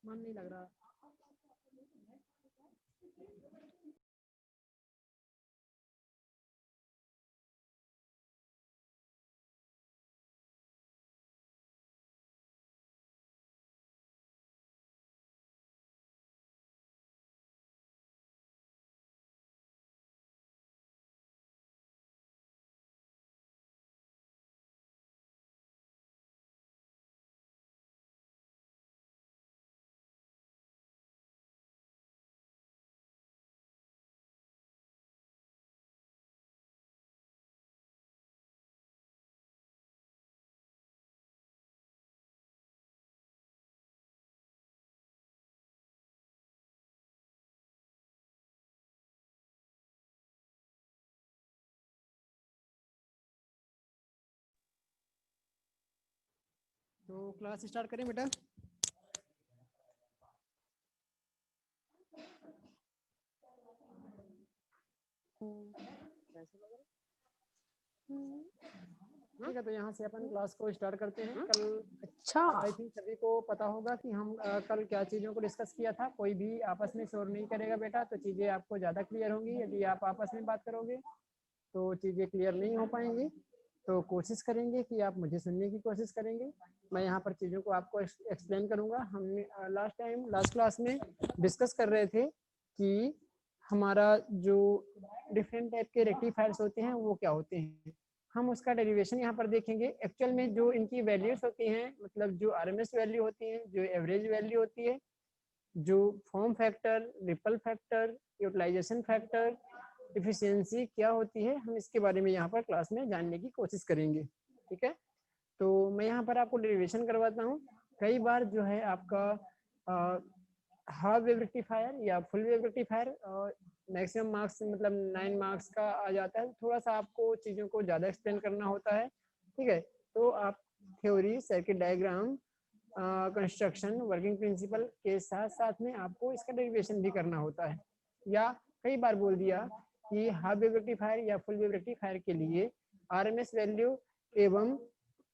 मन नहीं लग रहा। तो क्लास स्टार्ट करें बेटा। ठीक है, तो यहाँ से अपन क्लास को स्टार्ट करते हैं। कल अच्छा आई थिंक सभी को पता होगा कि हम कल क्या चीज़ों को डिस्कस किया था। कोई भी आपस में शोर नहीं करेगा बेटा, तो चीज़ें आपको ज़्यादा क्लियर होंगी। यदि आप आपस में बात करोगे तो चीज़ें क्लियर नहीं हो पाएंगी। तो कोशिश करेंगे कि आप मुझे सुनने की कोशिश करेंगे। मैं यहाँ पर चीज़ों को आपको एक्सप्लेन करूँगा। हमने लास्ट क्लास में डिस्कस कर रहे थे कि हमारा जो डिफरेंट टाइप के रेक्टिफायर्स होते हैं वो क्या होते हैं। हम उसका डेरिवेशन यहाँ पर देखेंगे। एक्चुअल में जो इनकी वैल्यूज होती हैं, मतलब जो आरएमएस वैल्यू होती है, जो एवरेज वैल्यू होती है, जो form factor, ripple factor, utilisation factor, efficiency क्या होती है, हम इसके बारे में यहाँ पर क्लास में जानने की कोशिश करेंगे। ठीक है, तो मैं यहाँ पर आपको डेरिवेशन करवाता हूँ। कई बार जो है आपका हाफ वेव रेक्टिफायर या full wave rectifier maximum marks मतलब 9 मार्क्स का आ जाता है। थोड़ा सा आपको चीज़ों को ज़्यादा एक्सप्लेन करना होता है। ठीक है, तो आप theory, circuit diagram, construction, working principle के साथ साथ में आपको इसका डेरिवेशन भी करना होता है। या कई बार बोल दिया कि हाफ वेव रेक्टिफायर या फुल वेव रेक्टिफायर के लिए आरएमएस वैल्यू एवं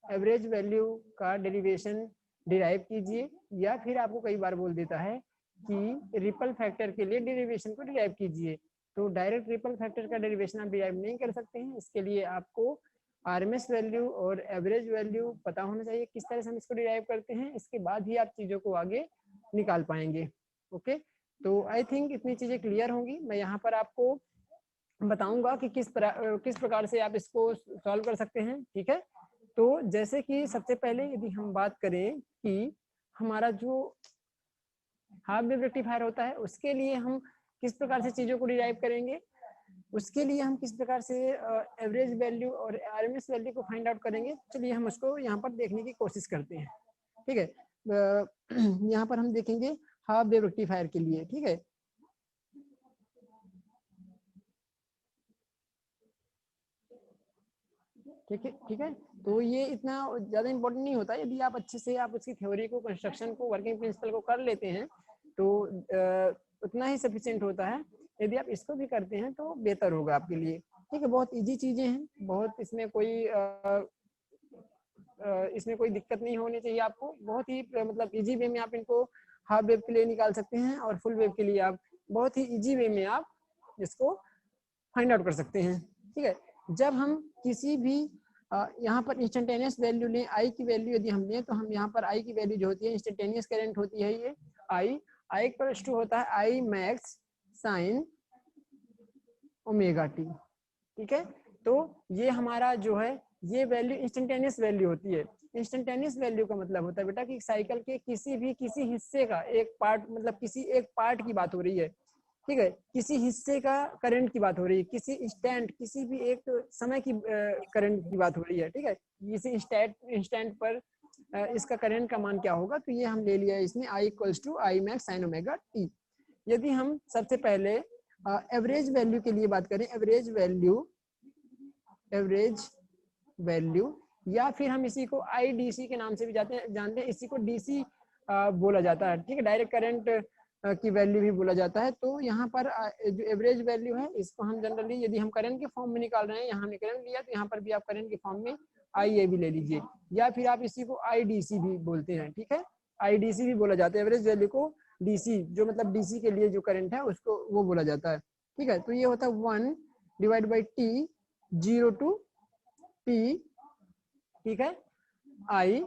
एवरेज वैल्यू का डेरिवेशन डिराइव कीजिए। या फिर आपको कई बार बोल देता है कि रिपल फैक्टर के लिए डेरिवेशन को डिराइव कीजिए। तो डायरेक्ट रिपल फैक्टर का डेरिवेशन आप डिराइव नहीं कर सकते हैं। इसके लिए आपको आरएमएस वैल्यू और एवरेज वैल्यू पता होना चाहिए, किस तरह से हम इसको डिराइव करते हैं। इसके बाद ही आप चीज़ों को आगे निकाल पाएंगे। ओके, तो आई थिंक इतनी चीज़ें क्लियर होंगी। मैं यहाँ पर आपको बताऊंगा कि किस प्रकार से आप इसको सॉल्व कर सकते हैं। ठीक है, तो जैसे कि सबसे पहले यदि हम बात करें कि हमारा जो हाफ वेव रेक्टिफायर होता है उसके लिए हम किस प्रकार से चीज़ों को डिराइव करेंगे, उसके लिए हम किस प्रकार से एवरेज वैल्यू और आरएमएस वैल्यू को फाइंड आउट करेंगे। चलिए हम उसको यहाँ पर देखने की कोशिश करते हैं। ठीक है, यहाँ पर हम देखेंगे हाफ वेव रेक्टिफायर के लिए। ठीक है, ठीक है, तो ये इतना ज़्यादा इम्पोर्टेंट नहीं होता। यदि आप अच्छे से आप उसकी थ्योरी को, कंस्ट्रक्शन को, वर्किंग प्रिंसिपल को कर लेते हैं तो उतना ही सफिशिएंट होता है। यदि आप इसको भी करते हैं तो बेहतर होगा आपके लिए। ठीक है, बहुत इजी चीज़ें हैं, बहुत इसमें कोई दिक्कत नहीं होनी चाहिए आपको। बहुत ही मतलब इजी वे में आप इनको हाफ वेव के लिए निकाल सकते हैं और फुल वेव के लिए आप बहुत ही इजी वे में आप इसको फाइंड आउट कर सकते हैं। ठीक है, जब हम किसी भी यहाँ पर इंस्टेंटेनियस वैल्यू लें, आई की वैल्यू यदि हम लें तो हम यहाँ पर आई की वैल्यू जो होती है इंस्टेंटेनियस करंट होती है, ये आई प्लस टू होता है आई मैक्स साइन ओमेगा टी। ठीक है, तो ये हमारा जो है ये वैल्यू इंस्टेंटेनियस वैल्यू होती है। इंस्टेंटेनियस वैल्यू का मतलब होता है बेटा कि साइकिल के किसी हिस्से का एक पार्ट, मतलब किसी एक पार्ट की बात हो रही है, ठीक है, किसी हिस्से का करंट की बात हो रही है, किसी इंस्टेंट, किसी भी एक समय की करंट की बात हो रही है, ठीक है, किसी इंस्टेंट पर इसका करंट का मान क्या होगा, तो ये हम ले लिया है इसमें I equals to I max sine omega T. यदि हम सबसे पहले एवरेज वैल्यू के लिए बात करें, एवरेज वैल्यू या फिर हम इसी को IDC के नाम से भी जानते हैं, इसी को DC बोला जाता है, ठीक है, डायरेक्ट करंट की वैल्यू भी बोला जाता है। तो यहाँ पर जो एवरेज वैल्यू है इसको हम जनरली, यदि हम करंट के फॉर्म में निकाल रहे हैं, यहाँ हमने करंट लिया तो यहाँ पर भी आप करंट के फॉर्म में IA भी ले लीजिए, या फिर आप इसी को IDC भी बोलते हैं, ठीक है, IDC भी बोला जाता है, एवरेज वैल्यू को DC, जो मतलब DC के लिए जो करंट है उसको वो बोला जाता है, ठीक है। तो ये होता है 1 divide by T, 0 to T, ठीक है, I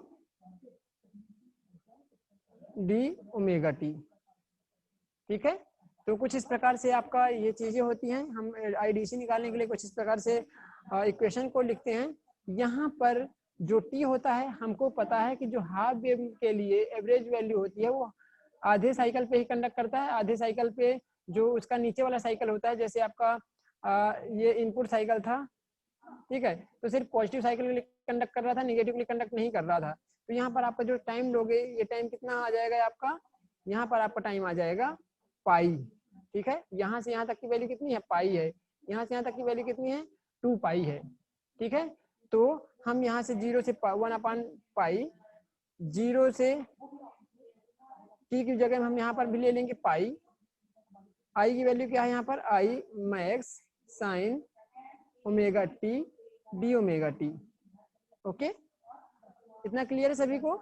D ओमेगा T, ठीक है। तो कुछ इस प्रकार से आपका ये चीजें होती हैं। हम IDC निकालने के लिए कुछ इस प्रकार से इक्वेशन को लिखते हैं। यहाँ पर जो T होता है, हमको पता है कि जो हाफ वेव के लिए एवरेज वैल्यू होती है वो आधे साइकिल पे ही कंडक्ट करता है, आधे साइकिल पे जो उसका नीचे वाला साइकिल होता है, जैसे आपका ये इनपुट साइकिल था, ठीक है, तो सिर्फ पॉजिटिव साइकिल के लिए कंडक्ट कर रहा था, निगेटिव के लिए कंडक्ट नहीं कर रहा था। तो यहाँ पर आपका जो टाइम लोगे, ये टाइम कितना आ जाएगा आपका, यहाँ पर आपका टाइम आ जाएगा पाई, ठीक है, यहाँ से यहाँ तक की वैल्यू कितनी है, पाई है, यहाँ से यहाँ तक की वैल्यू कितनी है, 2 पाई है, ठीक है। तो हम यहाँ से 0 से 1 अपान पाई, 0 से T की जगह हम यहाँ पर भी ले लेंगे पाई, आई की वैल्यू क्या है यहाँ पर, आई max sine omega T D omega T. Okay, इतना क्लियर है सभी को।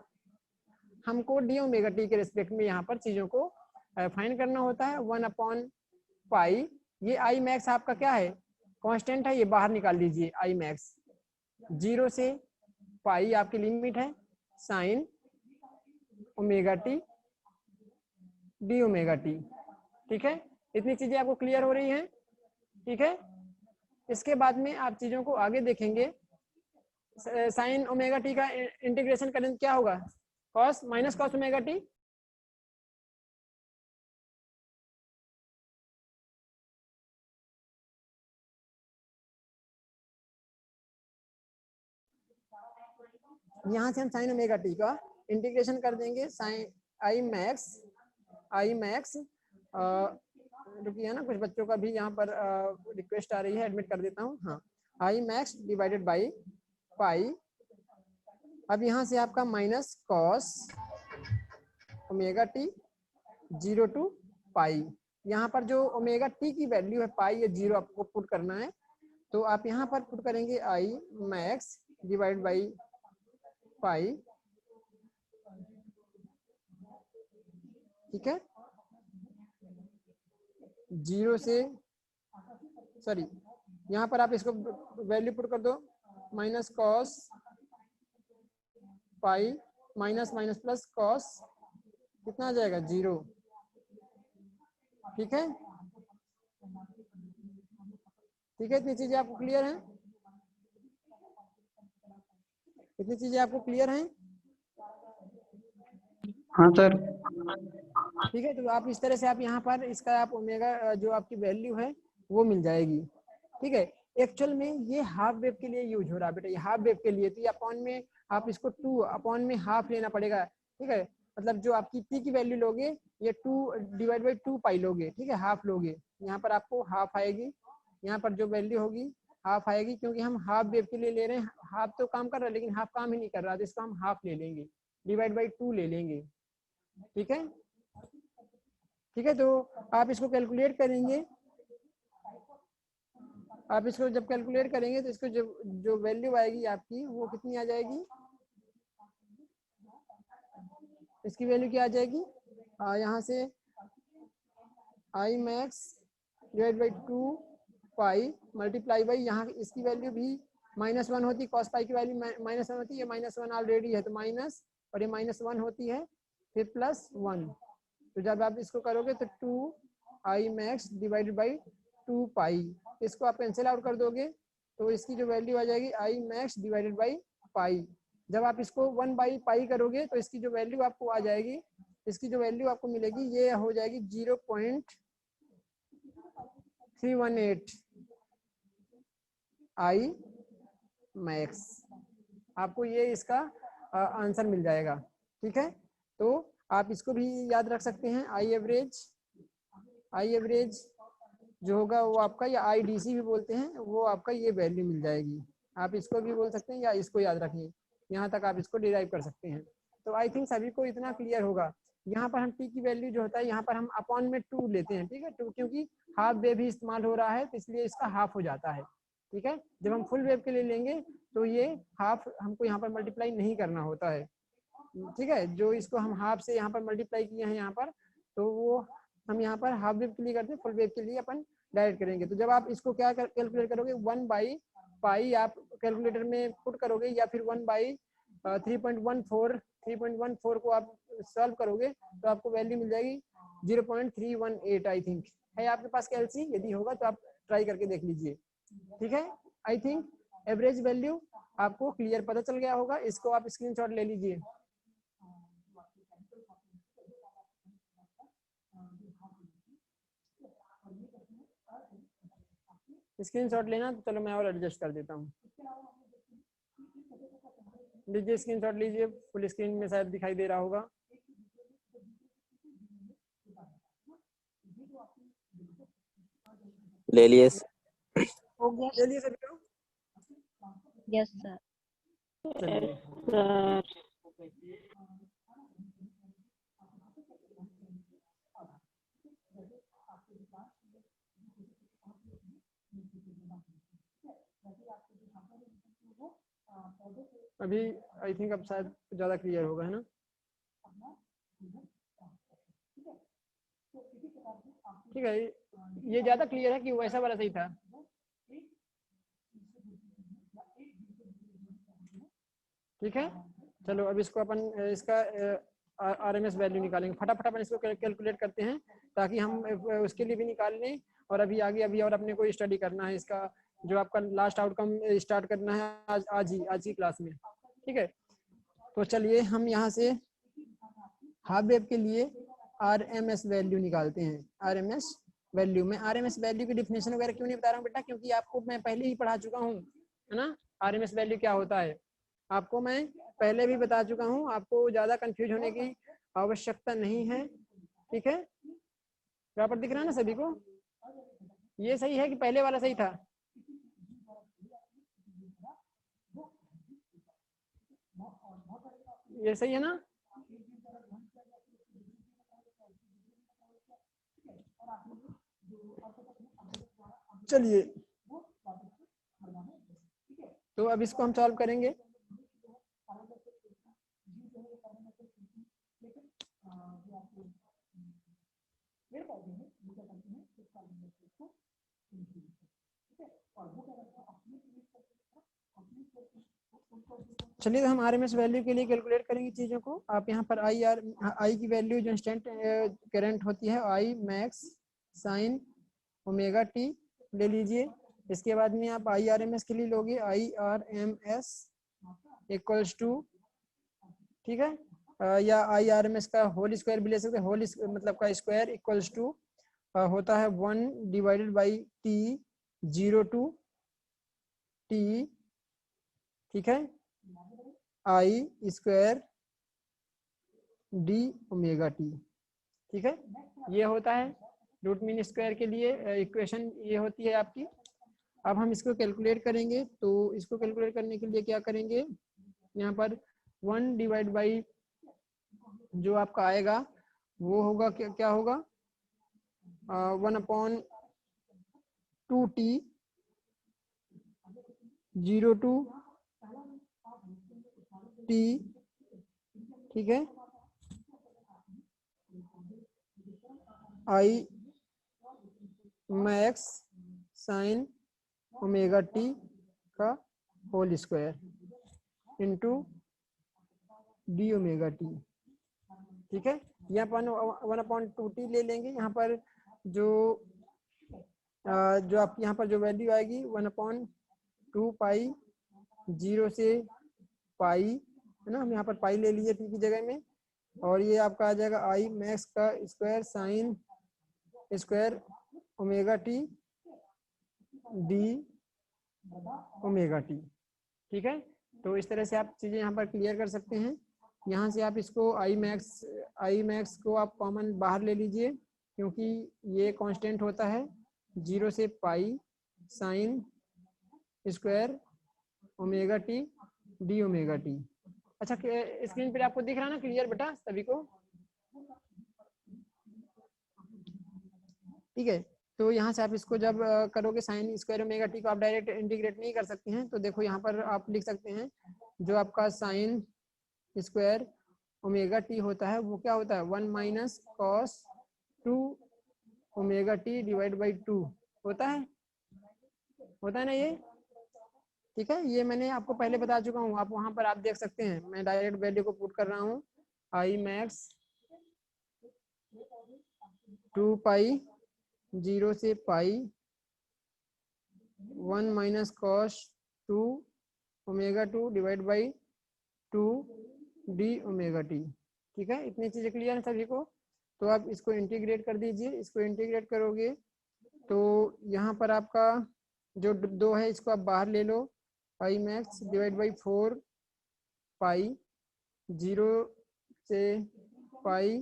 हमको डी ओमेगा टी के रिस्पेक्ट में यहाँ पर चीजों को फाइंड करना होता है। 1 अपॉन पाई, ये आई मैक्स आपका क्या है, कांस्टेंट है, ये बाहर निकाल लीजिए, आई मैक्स 0 से पाई आपकी लिमिट है, sign omega T D omega T, ठीक है। इतनी चीजें आपको क्लियर हो रही हैं, ठीक है। इसके बाद में आप चीजों को आगे देखेंगे। साइन ओमेगा टी का इंटीग्रेशन करें क्या होगा, cos minus cos omega T, यहाँ से हम साइन ओमेगा टी का इंटीग्रेशन कर देंगे, साइन आई मैक्स रुकिए ना, कुछ बच्चों का भी यहाँ पर रिक्वेस्ट आ रही है, एडमिट कर देता हूँ। हाँ, I max divided by pi, अब यहाँ से आपका minus cos omega T 0 to pi, यहाँ पर जो ओमेगा टी की वैल्यू है पाई या 0 आपको पुट करना है, तो आप यहाँ पर पुट करेंगे I max divide by pi, ठीक है, 0 से सॉरी यहाँ पर आप इसको वैल्यू पुट कर दो, minus cos pi minus minus plus cos, कितना आ जाएगा 0, ठीक है, ठीक है। इतनी चीजें आपको क्लियर हैं, इतनी चीजें आपको क्लियर हैं? हाँ सर। ठीक है, तो आप इस तरह से आप यहाँ पर इसका आप ओमेगा जो आपकी वैल्यू है वो मिल जाएगी, ठीक है। एक्चुअल में ये हाफ वेव के लिए यूज हो रहा है बेटा, ये हाफ वेव के लिए, तो ये अपॉन में आप इसको 2 अपॉन में हाफ लेना पड़ेगा, ठीक है, मतलब जो आपकी टी की वैल्यू लोगे ये 2 डिवाइड बाई 2 पाई लोगे, ठीक है, हाफ लोगे, यहाँ पर आपको हाफ आएगी, यहाँ पर जो वैल्यू होगी हाफ आएगी, क्योंकि हम हाफ वेव के लिए ले रहे हैं, हाफ तो काम कर रहा है लेकिन हाफ काम ही नहीं कर रहा, तो इसको हम हाफ ले लेंगे, डिवाइड बाई 2 ले लेंगे, ठीक है, ठीक है। तो आप इसको कैलकुलेट करेंगे, आप इसको जब कैलकुलेट करेंगे तो इसको जो वैल्यू आएगी आपकी वो कितनी आ जाएगी, इसकी वैल्यू क्या आ जाएगी, यहाँ से I max divide by 2 pi multiply by, यहाँ इसकी वैल्यू भी -1 होती, कॉस पाई की वैल्यू -1 होती है, -1 ऑलरेडी है तो माइनस, और ये -1 होती है, फिर +1, तो जब आप इसको करोगे तो 2 आई मैक्स डिवाइडेड बाई 2 पाई, इसको आप कैंसिल आउट कर दोगे तो इसकी जो वैल्यू आ जाएगी आई मैक्स डिवाइडेड बाई पाई, जब आप इसको 1/पाई करोगे तो इसकी जो वैल्यू आपको आ जाएगी, इसकी जो वैल्यू आपको मिलेगी ये हो जाएगी 0.318 आई मैक्स। आपको ये इसका आंसर मिल जाएगा। ठीक है, तो आप इसको भी याद रख सकते हैं। आई एवरेज जो होगा वो आपका, या IDC भी बोलते हैं, वो आपका ये वैल्यू मिल जाएगी। आप इसको भी बोल सकते हैं या इसको याद रखिए, यहाँ तक आप इसको डिराइव कर सकते हैं। तो आई थिंक सभी को इतना क्लियर होगा। यहाँ पर हम टी की वैल्यू जो होता है, यहाँ पर हम अपॉन में 2 लेते हैं। ठीक है, 2 क्योंकि हाफ वेव भी इस्तेमाल हो रहा है तो इसलिए इसका हाफ हो जाता है। ठीक है, जब हम फुल वेव के लिए लेंगे तो ये हाफ हमको यहाँ पर मल्टीप्लाई नहीं करना होता है। ठीक है, जो इसको हम हाफ से यहाँ पर मल्टीप्लाई किए हैं यहाँ पर, तो वो हम यहाँ पर हाफ वेव के लिए करते हैं, फुल वेव के लिए अपन डायरेक्ट करेंगे। तो जब आप इसको क्या कैलकुलेट करोगे, 1/पाई आप कैलकुलेटर में पुट करोगे, या फिर 3.14 को आप सॉल्व करोगे तो आपको वैल्यू मिल जाएगी 0.318 आई थिंक। है आपके पास कैलसी? यदि होगा तो आप ट्राई करके देख लीजिए। ठीक है, आई थिंक एवरेज वैल्यू आपको क्लियर पता चल गया होगा। इसको आप स्क्रीनशॉट ले लीजिए। स्क्रीनशॉट लेना तो चलो मैं और एडजस्ट कर देता हूँ। लीजिए स्क्रीनशॉट लीजिए, फुल स्क्रीन में शायद दिखाई दे रहा होगा। ले लिए हो गया ले लिए सभी लोग? Yes sir. चलिए सर अभी आई थिंक अब शायद ज़्यादा क्लियर होगा, है ना? ठीक है, ये ज़्यादा क्लियर है कि वैसा वाला सही था? ठीक है, चलो अब इसको अपन इसका RMS वैल्यू निकालेंगे। फटाफट अपन इसको कैलकुलेट करते हैं ताकि हम उसके लिए भी निकाल लें, और अभी आगे अभी और अपने को स्टडी करना है इसका, जो आपका लास्ट आउटकम स्टार्ट करना है आज की क्लास में। ठीक है, तो चलिए हम यहाँ से हाफ वेव के लिए RMS वैल्यू निकालते हैं। RMS वैल्यू में RMS वैल्यू की डिफिनेशन वगैरह क्यों नहीं बता रहा हूँ बेटा, क्योंकि आपको मैं पहले ही पढ़ा चुका हूँ, है ना। RMS वैल्यू क्या होता है आपको मैं पहले भी बता चुका हूँ, आपको ज़्यादा कंफ्यूज होने की आवश्यकता नहीं है। ठीक है, बराबर दिख रहा है ना सभी को? ये सही है कि पहले वाला सही था? ये सही है ना? चलिए, तो अब इसको हम सॉल्व करेंगे। चलिए, तो हम RMS वैल्यू के लिए कैलकुलेट करेंगे चीज़ों को। आप यहाँ पर आई की वैल्यू जो इंस्टेंट करंट होती है, आई मैक्स साइन ओमेगा टी ले लीजिए। इसके बाद में आप IRMS के लिए लोगे IRMS इक्वल्स टू, ठीक है, या IRMS का होल स्क्वायर भी ले सकते हैं। होल मतलब का स्क्वायर इक्वल्स टू होता है 1/T 0 to T, ठीक है, I square D omega T. ठीक है, ये होता है रूट मीन स्क्वायर के लिए इक्वेशन ये होती है आपकी। अब हम इसको कैलकुलेट करेंगे, तो इसको कैलकुलेट करने के लिए क्या करेंगे, यहाँ पर 1/, जो आपका आएगा वो होगा क्या होगा 1/2T 0 to T, ठीक है, I max sine omega T का whole square into D omega T. ठीक है, यहाँ पर 1/2T ले लेंगे। यहाँ पर जो आप यहाँ पर जो वैल्यू आएगी 1/2 पाई 0 से पाई है ना। हम यहाँ पर पाई ले लीजिए टी की जगह में, और ये आपका आ जाएगा आई मैक्स का square sine square omega T D omega T. ठीक है, तो इस तरह से आप चीज़ें यहाँ पर क्लियर कर सकते हैं। यहाँ से आप इसको आई मैक्स को आप कॉमन बाहर ले लीजिए, क्योंकि ये कांस्टेंट होता है 0 से pi sine square omega T D omega T. अच्छा, स्क्रीन पर आपको दिख रहा है ना क्लियर बेटा सभी को? ठीक है, तो यहाँ से आप इसको जब करोगे साइन स्क्वायर ओमेगा टी को आप डायरेक्ट इंटीग्रेट नहीं कर सकते हैं, तो देखो यहाँ पर आप लिख सकते हैं जो आपका साइन स्क्वायर ओमेगा टी होता है वो क्या होता है 1 minus cos 2 omega T divide by 2 होता है ना ये। ठीक है, ये मैंने आपको पहले बता चुका हूँ, आप वहाँ पर आप देख सकते हैं। मैं डायरेक्ट वैल्यू को पुट कर रहा हूँ, आई मैक्स 2 पाई 0 से पाई 1 minus cos 2 omega 2 divide by 2 D omega T. ठीक है, इतनी चीज़ें क्लियर है सभी को? तो आप इसको इंटीग्रेट कर दीजिए। इसको इंटीग्रेट करोगे तो यहाँ पर आपका जो 2 है इसको आप बाहर ले लो, पाई मैक्स डिवाइड बाई 4 पाई 0 से पाई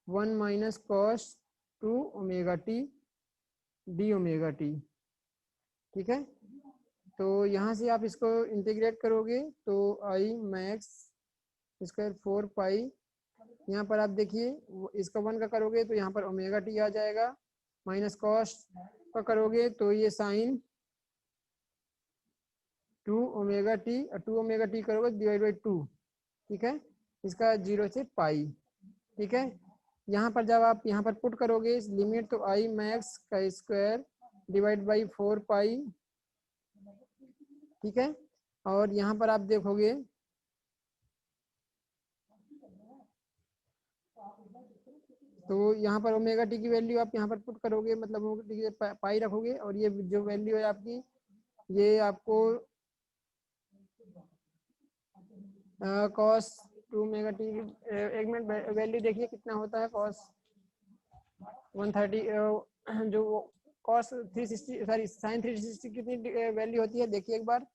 1 minus cos 2 omega T D omega T. ठीक है, तो यहाँ से आप इसको इंटीग्रेट करोगे तो आई मैक्स स्क्वायर 4 पाई, यहाँ पर आप देखिए इसका 1 का करोगे तो यहाँ पर ओमेगा टी आ जाएगा, माइनस कॉस का करोगे तो ये sine 2 omega T, 2 omega T करोगे डिवाइड बाई 2। ठीक है, इसका 0 से पाई। ठीक है, यहाँ पर जब आप यहाँ पर पुट करोगे इस लिमिट तो आई मैक्स का स्क्वायर डिवाइड बाई 4 पाई। ठीक है, और यहाँ पर आप देखोगे तो यहाँ पर ओमेगा टी की वैल्यू आप यहाँ पर पुट करोगे, मतलब ओमेगा टी पाई रखोगे, और ये जो वैल्यू है आपकी ये आपको कॉस 2 ओमेगा टी, एक मिनट वैल्यू देखिए कितना होता है कॉस 130 जो कॉस 360 सॉरी साइन 360 कितनी वैल्यू होती है देखिए एक बार।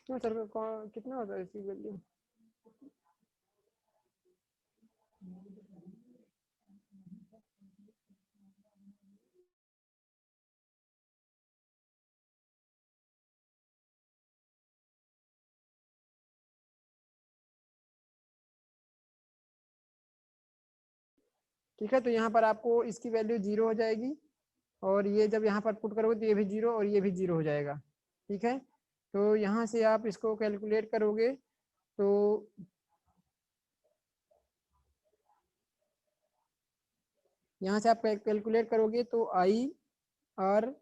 क्यों सर कितना होता है इसकी वैल्यू? ठीक है, तो यहाँ पर आपको इसकी वैल्यू 0 हो जाएगी, और ये जब यहाँ पर पुट करोगे तो ये भी 0 और ये भी 0 हो जाएगा। ठीक है, तो यहाँ से आप इसको कैलकुलेट करोगे तो यहाँ से आप कैलकुलेट करोगे तो आई आर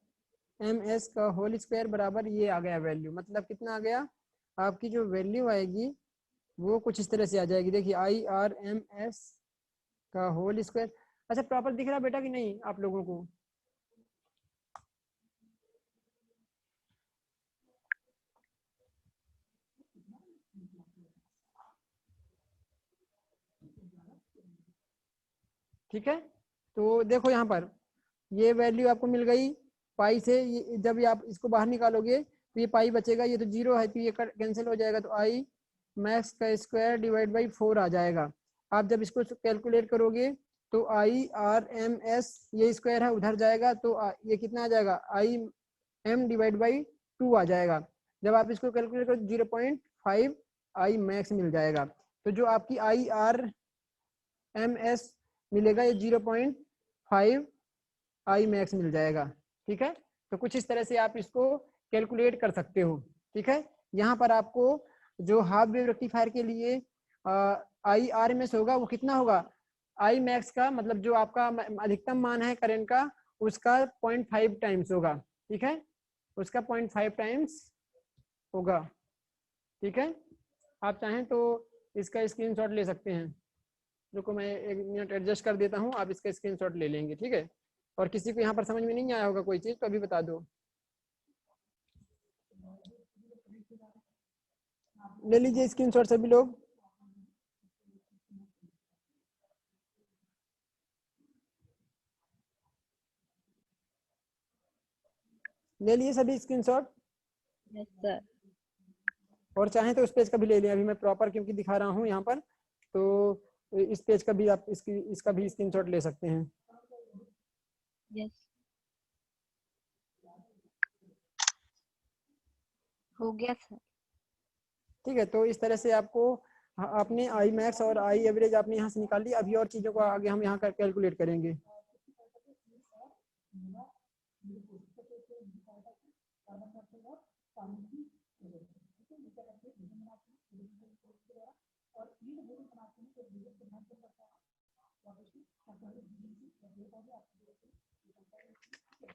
एम एस का होल स्क्वायर बराबर ये आ गया वैल्यू, मतलब कितना आ गया आपकी जो वैल्यू आएगी वो कुछ इस तरह से आ जाएगी। देखिए आई आर एम एस का होल स्क्वायर। अच्छा, प्रॉपर दिख रहा है बेटा कि नहीं आप लोगों को? ठीक है, तो देखो यहाँ पर ये वैल्यू आपको मिल गई पाई से। जब ये आप इसको बाहर निकालोगे तो ये पाई बचेगा, ये तो 0 है तो ये कैंसिल हो जाएगा, तो आई मैक्स का स्क्वायर डिवाइड बाई 4 आ जाएगा। आप जब इसको कैलकुलेट करोगे तो आई आर एम एस ये स्क्वायर है उधर जाएगा, तो ये कितना आ जाएगा आई एम डिवाइड बाई 2 आ जाएगा। जब आप इसको कैलकुलेट करो 0.5 आई मैक्स मिल जाएगा। तो जो आपकी आई आर एम एस मिलेगा ये 0.5 आई मैक्स मिल जाएगा। ठीक है, तो कुछ इस तरह से आप इसको कैलकुलेट कर सकते हो। ठीक है, यहाँ पर आपको जो हाफ वेव रेक्टिफायर के लिए आई आर एम एस होगा वो कितना होगा आई मैक्स का, मतलब जो आपका अधिकतम मान है करंट का उसका 0.5 टाइम्स होगा। ठीक है, उसका 0.5 टाइम्स होगा। ठीक है, आप चाहें तो इसका स्क्रीनशॉट ले सकते हैं। रुको मैं 1 मिनट एडजस्ट कर देता हूँ, आप इसका स्क्रीनशॉट ले लेंगे। ठीक है, और किसी को यहाँ पर समझ में नहीं आया होगा कोई चीज़ तो अभी बता दो। ले लीजिए स्क्रीनशॉट सभी लोग। ले लिए सभी स्क्रीनशॉट? Yes sir. और चाहें तो उस पेज का भी ले लें, अभी मैं प्रॉपर क्योंकि दिखा रहा हूँ यहाँ पर, तो इस पेज का भी आप इसका भी स्क्रीनशॉट ले सकते हैं। यस हो गया सर। ठीक है, तो इस तरह से आपको आपने आई मैक्स और आई एवरेज आपने यहाँ से निकाल ली। अभी और चीज़ों को आगे हम यहाँ कैलकुलेट करेंगे।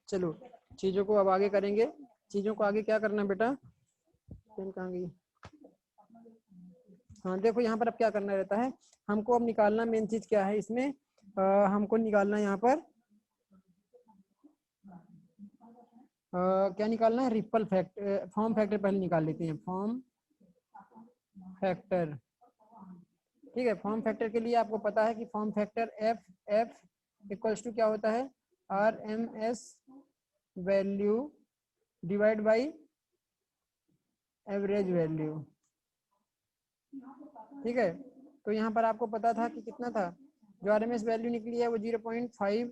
चलो चीज़ों को अब आगे करेंगे। चीज़ों को आगे क्या करना बेटा? पेन कहाँ गई? हाँ देखो यहाँ पर अब क्या करना रहता है हमको। अब निकालना मेन चीज़ क्या है इसमें, हमको निकालना यहाँ पर क्या निकालना है? रिपल फैक्टर, फॉर्म फैक्टर पहले निकाल लेते हैं। फॉर्म फैक्टर, ठीक है। फॉर्म फैक्टर के लिए आपको पता है कि form factor F equals to क्या होता है? RMS value divide by average value, ठीक है। तो यहाँ पर आपको पता था कि कितना था, जो RMS वैल्यू निकली है वो 0.5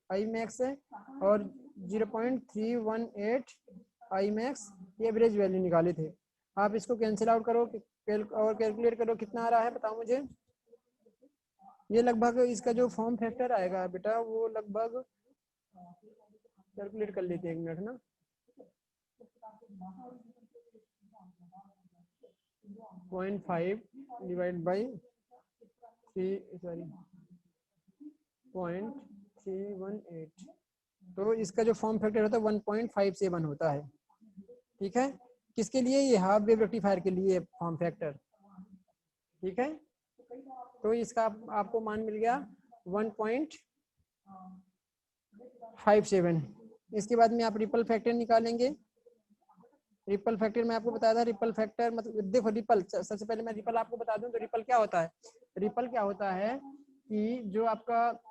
आई मैक्स है और 0.318 आई मैक्स ये एवरेज वैल्यू निकाले थे। आप इसको कैंसिल आउट करो और कैलकुलेट करो कितना आ रहा है, बताओ मुझे। ये लगभग इसका जो फॉर्म फैक्टर आएगा बेटा वो लगभग, कैलकुलेट कर लेते हैं एक मिनट ना। 0.5 डिवाइड बाई 0.318, तो इसका जो फॉर्म फैक्टर होता है 1.57 होता है, ठीक है। किसके लिए? ये हाफ वेव रेक्टिफायर के लिए फॉर्म फैक्टर, ठीक है। तो इसका आपको मान मिल गया 1.57। इसके बाद में आप रिपल फैक्टर निकालेंगे। रिपल फैक्टर में आपको बताया था, रिपल फैक्टर मतलब देखो रिपल, सबसे पहले मैं रिपल आपको बता दूं तो रिपल क्या होता है। रिपल क्या होता है कि जो आपका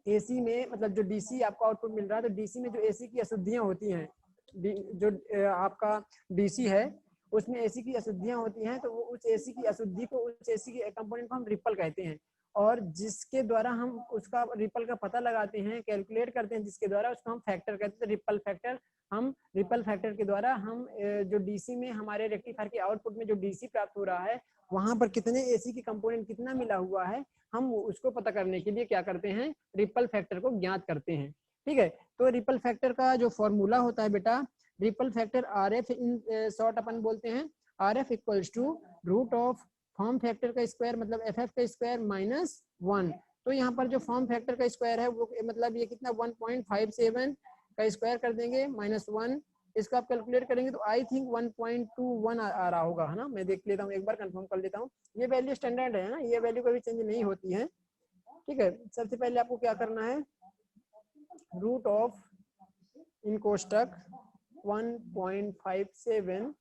एसी में मतलब जो डीसी आपको आउटपुट मिल रहा है, तो डीसी में जो एसी की अशुद्धियां होती हैं, जो आपका डीसी है उसमें एसी की अशुद्धियां होती हैं, तो वो उस एसी की अशुद्धि को, उस एसी के कंपोनेंट को हम रिपल कहते हैं। और जिसके द्वारा हम उसका रिपल का पता लगाते हैं, कैलकुलेट करते हैं, जिसके द्वारा उसको हम फैक्टर कहते हैं, रिपल फैक्टर। हम रिपल फैक्टर के द्वारा हम जो डीसी में हमारे रेक्टिफायर के आउटपुट में जो डीसी प्राप्त हो रहा है वहां पर कितने एसी की कंपोनेंट कितना मिला हुआ है, हम उसको पता करने के लिए क्या करते हैं, रिपल फैक्टर को ज्ञात करते हैं, ठीक है। तो रिपल फैक्टर का जो फॉर्मूला होता है बेटा, ripple factor RF in short अपन बोलते हैं। RF equals to root of form factor का स्क्वायर मतलब FF का स्क्वायर माइनस 1। तो यहाँ पर जो फॉर्म फैक्टर का स्क्वायर है वो मतलब ये कितना 1.57 का स्क्वायर कर देंगे माइनस 1। इसको आप कैलकुलेट करेंगे तो आई थिंक 1.21 आ रहा होगा, है ना। मैं देख लेता हूँ, एक बार कंफर्म कर लेता हूँ। ये वैल्यू स्टैंडर्ड है ना, ये वैल्यू कभी चेंज नहीं होती है, ठीक है। सबसे पहले आपको क्या करना है, रूट ऑफ इन कोष्टक 1.57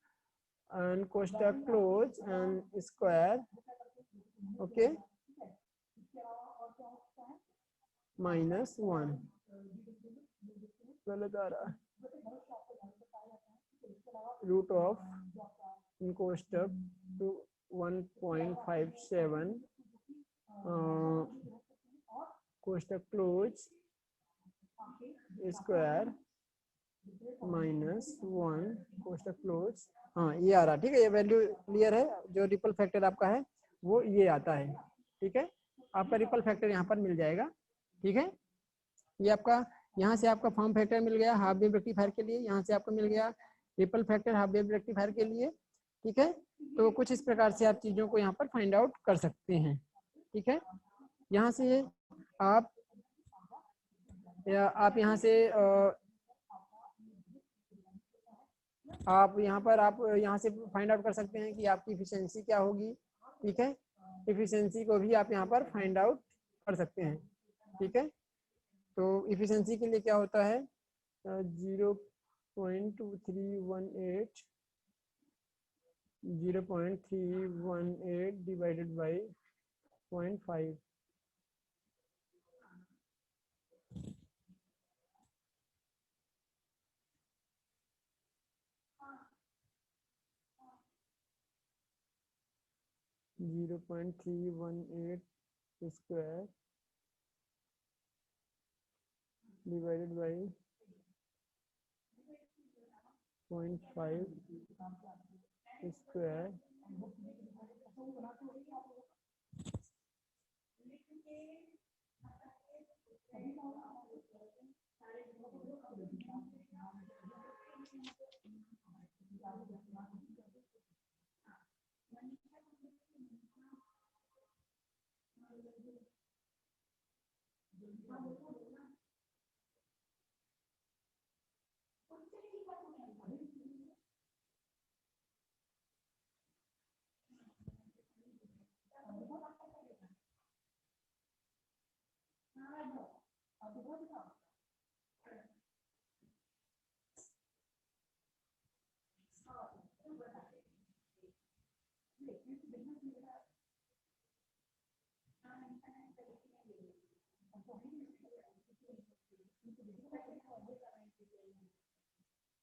and कोष्टक close and square, okay, minus 1। गलत आ रहा है, रूट ऑफ इन कोष्टक टू 1.57 कोष्टक क्लोज स्क्वायर माइनस 1 कोष्टक क्लोज। हाँ ये आ रहा, ठीक है। ये वैल्यू क्लियर है, जो रिपल फैक्टर आपका है वो ये आता है, ठीक है। आपका रिपल फैक्टर यहाँ पर मिल जाएगा, ठीक है। ये आपका यहाँ से आपका फॉर्म फैक्टर मिल गया हाफ वेव रेक्टिफायर के लिए, यहाँ से आपको मिल गया ripple factor half wave rectifier के लिए, ठीक है। तो कुछ इस प्रकार से आप चीज़ों को यहाँ पर फाइंड आउट कर सकते हैं, ठीक है। यहाँ से आप यहाँ से आप यहाँ से फाइंड आउट कर सकते हैं कि आपकी इफिशियंसी क्या होगी, ठीक है। इफिशियंसी को भी आप यहाँ पर फाइंड आउट कर सकते हैं, ठीक है। तो इफिशियंसी के लिए क्या होता है 0.2318 0.318 divided by 0.5. Zero point 318 square divided by 0.5 square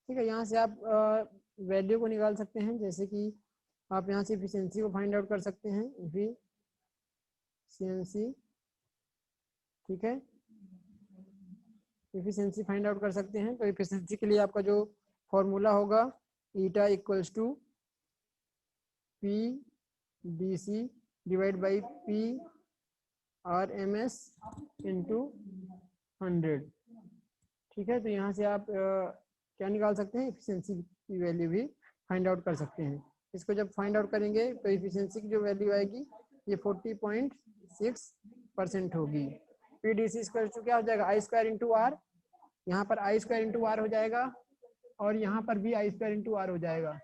ठीक है। यहाँ से आप वैल्यू को निकाल सकते हैं, जैसे कि आप यहाँ से एफिशिएंसी को फाइंड आउट कर सकते हैं, एफिशिएंसी, ठीक है, एफिशिएंसी फाइंड आउट कर सकते हैं। तो एफिशिएंसी के लिए आपका जो फॉर्मूला होगा eta equals to P D C divide by P R M S into 100, ठीक है। तो यहाँ से आप क्या निकाल सकते हैं, एफिशिएंसी की वैल्यू भी फाइंड आउट कर सकते हैं। इसको जब फाइंड आउट करेंगे तो एफिशिएंसी की जो वैल्यू आएगी ये 40.6% होगी। P D C square two क्या हो जाएगा, आई स्क्वायर इंटू आर, यहाँ पर आई स्क्वायर इंटू आर हो जाएगा और यहाँ पर भी आई स्क्वायर इंटू आर हो जाएगा,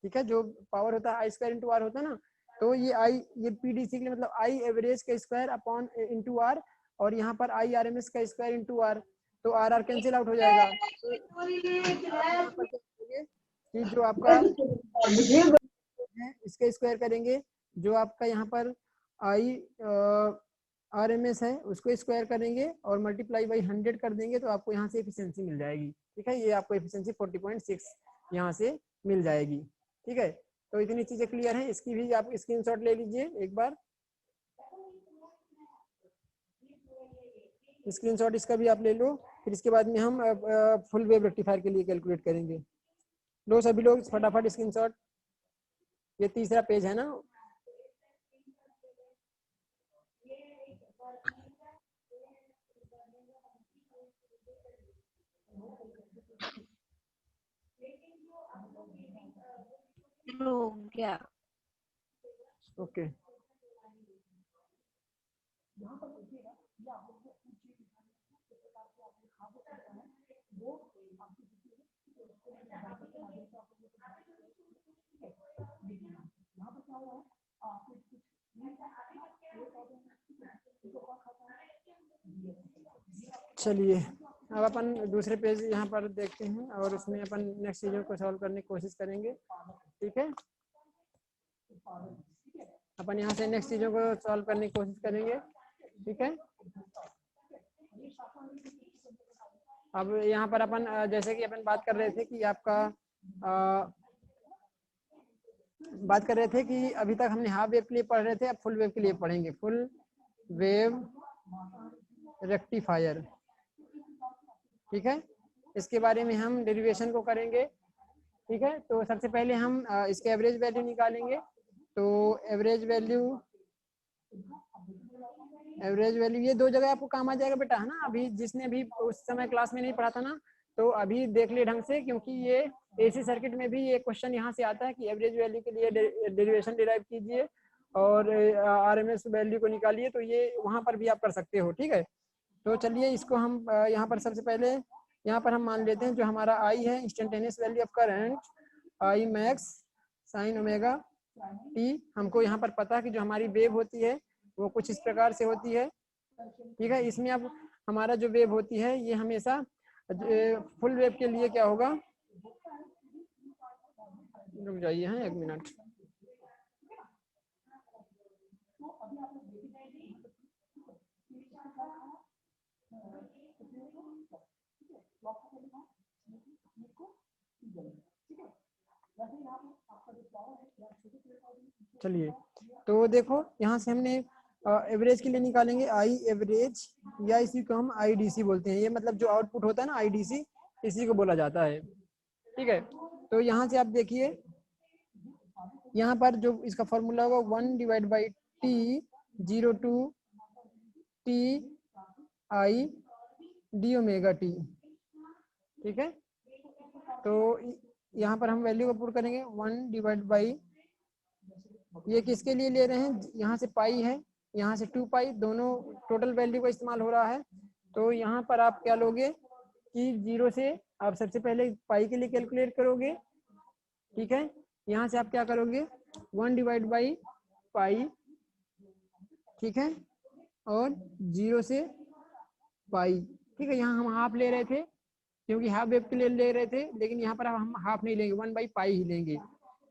ठीक है। जो पावर होता है आई स्क्वायर इंटू आर होता है ना, तो ये आई, ये पीडीसी के लिए मतलब आई एवरेज का स्क्वायर अपॉन इंटू आर, और यहाँ पर आई आर एम एस का स्क्वायर इंटू आर, तो आर आर कैंसिल आउट हो जाएगा। तो जो आपका इसका स्क्वायर करेंगे, जो आपका यहाँ पर आई आर एम एस है उसको स्क्वायर करेंगे और मल्टीप्लाई बाई 100 कर देंगे, तो आपको यहाँ से एफिशिएंसी मिल जाएगी, ठीक है। ये आपको एफिशिएंसी 40.6 यहाँ से मिल जाएगी, ठीक है। तो इतनी चीजें क्लियर हैं, इसकी भी आप स्क्रीनशॉट ले लीजिए एक बार, स्क्रीनशॉट इसका भी आप ले लो। फिर इसके बाद में हम फुल वेव रेक्टिफायर के लिए कैलकुलेट करेंगे। लो सभी लोग फटाफट स्क्रीनशॉट, ये तीसरा पेज है ना। हो गया। ओके, चलिए अब अपन दूसरे पेज यहाँ पर देखते हैं और उसमें अपन नेक्स्ट चीज़ों को सॉल्व करने की कोशिश करेंगे, ठीक है। अपन यहाँ से नेक्स्ट चीज़ों को सॉल्व करने की कोशिश करेंगे, ठीक है। अब यहाँ पर अपन जैसे कि अपन बात कर रहे थे कि आपका बात कर रहे थे कि अभी तक हमने हाफ वेव के लिए पढ़ रहे थे, अब फुल वेव के लिए पढ़ेंगे, फुल वेव रेक्टिफायर, ठीक है। इसके बारे में हम डेरिवेशन को करेंगे, ठीक है। तो सबसे पहले हम इसके एवरेज वैल्यू निकालेंगे। तो एवरेज वैल्यू ये दो जगह आपको काम आ जाएगा बेटा, है ना। अभी जिसने भी उस समय क्लास में नहीं पढ़ा था ना, तो अभी देख लिए ढंग से, क्योंकि ये एसी सर्किट में भी ये क्वेश्चन यहाँ से आता है कि एवरेज वैल्यू के लिए डेरिवेशन डिराइव कीजिए और आरएमएस वैल्यू को निकालिए, तो ये वहाँ पर भी आप कर सकते हो, ठीक है। तो चलिए इसको हम यहाँ पर सबसे पहले यहाँ पर हम मान लेते हैं जो हमारा आई है, instantaneous value of current, I max sine omega T. हमको यहाँ पर पता है कि जो हमारी वेव होती है वो कुछ इस प्रकार से होती है, ठीक है। इसमें अब हमारा जो वेव होती है ये हमेशा फुल वेव के लिए क्या होगा, रुक जाइए हैं 1 मिनट। चलिए, तो देखो यहाँ से हमने एवरेज के लिए निकालेंगे आई एवरेज, या इसी को हम आईडीसी बोलते हैं। ये मतलब जो आउटपुट होता है ना आईडीसी, इसी को बोला जाता है। ठीक है, तो यहाँ से आप देखिए, यहाँ पर जो इसका फॉर्मूला होगा 1/T 02 T I D omega T. ठीक है, तो यहाँ पर हम वैल्यू को पुट करेंगे 1/, ये किसके लिए ले रहे हैं, यहाँ से पाई है, यहाँ से 2 पाई, दोनों टोटल वैल्यू का इस्तेमाल हो रहा है। तो यहाँ पर आप क्या लोगे कि 0 से आप सबसे पहले पाई के लिए कैलकुलेट करोगे। ठीक है, यहाँ से आप क्या करोगे 1/पाई। ठीक है, और 0 से पाई। ठीक है, यहाँ हम हाफ ले रहे थे क्योंकि हाफ वेव के लिए ले रहे थे, लेकिन यहाँ पर हम हाफ नहीं लेंगे, 1/पाई ही लेंगे।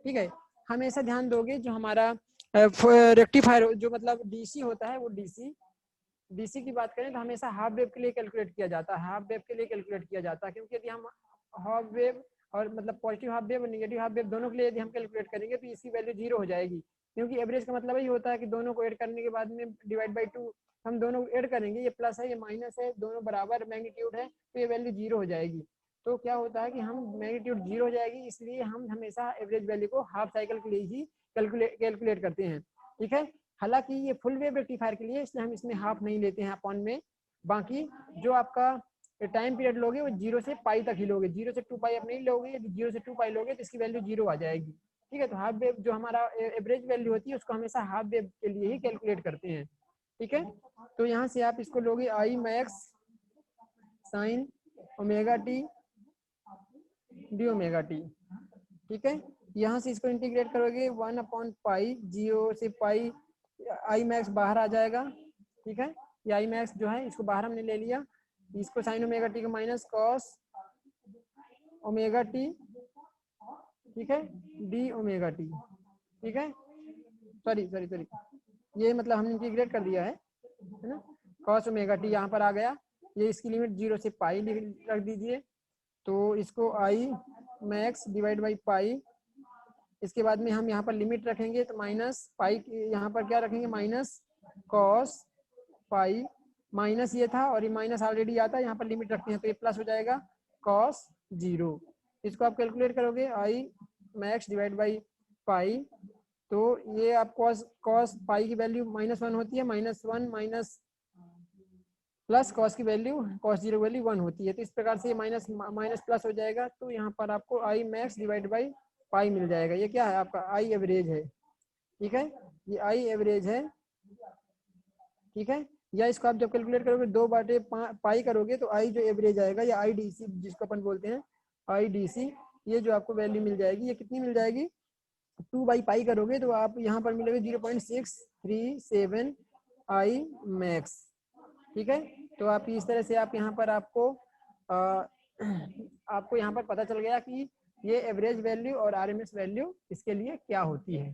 ठीक है, हमेशा ध्यान दोगे जो हमारा रेक्टिफायर जो मतलब डीसी होता है, वो डीसी की बात करें तो हमेशा हाफ वेव के लिए कैलकुलेट किया जाता है, हाफ वेव के लिए कैलकुलेट किया जाता है। क्योंकि यदि हम हाफ वेव और मतलब पॉजिटिव हाफ वेव और नेगेटिव हाफ वेव दोनों के लिए यदि हम कैलकुलेट करेंगे तो इसकी वैल्यू 0 हो जाएगी। क्योंकि एवरेज का मतलब ही होता है कि दोनों को ऐड करने के बाद में /2 हम दोनों ऐड करेंगे, ये प्लस है ये माइनस है, दोनों बराबर मैग्नीट्यूड है, तो ये वैल्यू 0 हो जाएगी। तो क्या होता है कि हम मैग्नीट्यूड 0 हो जाएगी, इसलिए हम हमेशा एवरेज वैल्यू को हाफ साइकिल के लिए ही कैलकुलेट करते हैं। ठीक है, हालांकि ये फुल वेव रेक्टिफायर के लिए, इसलिए हम इसमें हाफ नहीं लेते हैं अपॉन में। बाकी जो आपका टाइम पीरियड लोगे वो 0 से पाई तक ही लोगे, 0 से 2 पाई आप नहीं लोगे। यदि 0 से 2 पाई लोगे तो इसकी वैल्यू 0 आ जाएगी। ठीक है, तो हाफ वेव जो हमारा एवरेज वैल्यू होती है उसको हमेशा हाफ वेव के लिए ही कैलकुलेट करते हैं। ठीक है, तो यहाँ से आप इसको लोगे आई max sine omega T D omega T. ठीक है, यहाँ से इसको इंटीग्रेट करोगे 1/पाई, 0 से पाई, आई मैक्स बाहर आ जाएगा। ठीक है, ये आई मैक्स जो है इसको बाहर हमने ले लिया, इसको साइन ओमेगा टी को माइनस कॉस ओमेगा टी। ठीक है, डी ओमेगा टी। ठीक है, सॉरी ये मतलब हमने इंटीग्रेट कर दिया है ना, कॉस ओमेगा टी यहाँ पर आ गया। ये इसकी लिमिट 0 से पाई रख दीजिए, तो इसको आई मैक्स /पाई। इसके बाद में हम यहाँ पर लिमिट रखेंगे तो माइनस पाई, यहाँ पर क्या रखेंगे माइनस कॉस पाई, माइनस ये था और ये माइनस ऑलरेडी आता है, यहाँ पर लिमिट रखते हैं तो ये प्लस हो जाएगा कॉस 0। इसको आप कैलकुलेट करोगे आई मैक्स /पाई, तो ये आप कॉस पाई की वैल्यू -1 होती है, -1 माइनस प्लस कॉस की वैल्यू कॉस 0 की वैल्यू 1 होती है। तो इस प्रकार से ये माइनस प्लस हो जाएगा, तो यहाँ पर आपको आई मैक्स /पाई मिल जाएगा। ये क्या है आपका आई एवरेज है। ठीक है, ये आई एवरेज है। ठीक है, या इसको आप जब कैलकुलेट करोगे 2/पाई करोगे तो आई जो एवरेज आएगा, या आई डीसी जिसको अपन बोलते हैं आई डीसी, ये जो आपको वैल्यू मिल जाएगी, ये कितनी मिल जाएगी 2/पाई करोगे तो आप यहाँ पर मिलेगा 0.637 आई मैक्स। ठीक है, तो आप इस तरह से आप यहाँ पर आपको यहाँ पर पता चल गया कि ये एवरेज वैल्यू और आरएमएस वैल्यू इसके लिए क्या होती है।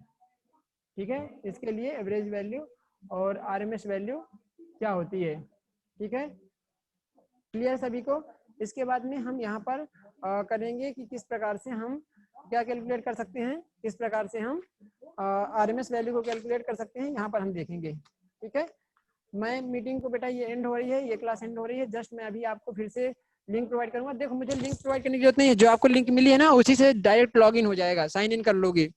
ठीक है, इसके लिए एवरेज वैल्यू और आरएमएस वैल्यू क्या होती है। ठीक है, क्लियर सभी को। इसके बाद में हम यहाँ पर करेंगे कि किस प्रकार से हम क्या कैलकुलेट कर सकते हैं, किस प्रकार से हम आरएमएस वैल्यू को कैलकुलेट कर सकते हैं, यहाँ पर हम देखेंगे। ठीक है, मैं मीटिंग को बेटा ये एंड हो रही है, ये क्लास एंड हो रही है, जस्ट मैं अभी आपको फिर से लिंक प्रोवाइड करूंगा। देखो मुझे लिंक प्रोवाइड करने की जरूरत नहीं है, जो आपको लिंक मिली है ना उसी से डायरेक्ट लॉग इन हो जाएगा, साइन इन कर लोगे।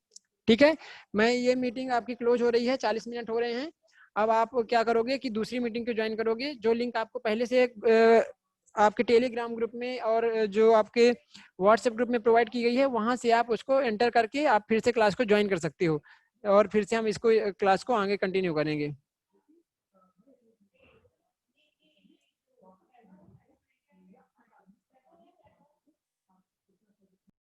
ठीक है, मैं ये मीटिंग आपकी क्लोज हो रही है, 40 मिनट हो रहे हैं। अब आप क्या करोगे कि दूसरी मीटिंग को ज्वाइन करोगे, जो लिंक आपको पहले से आपके टेलीग्राम ग्रुप में और जो आपके व्हाट्सएप ग्रुप में प्रोवाइड की गई है, वहां से आप उसको एंटर करके आप फिर से क्लास को ज्वाइन कर सकते हो, और फिर से हम इसको क्लास को आगे कंटिन्यू करेंगे।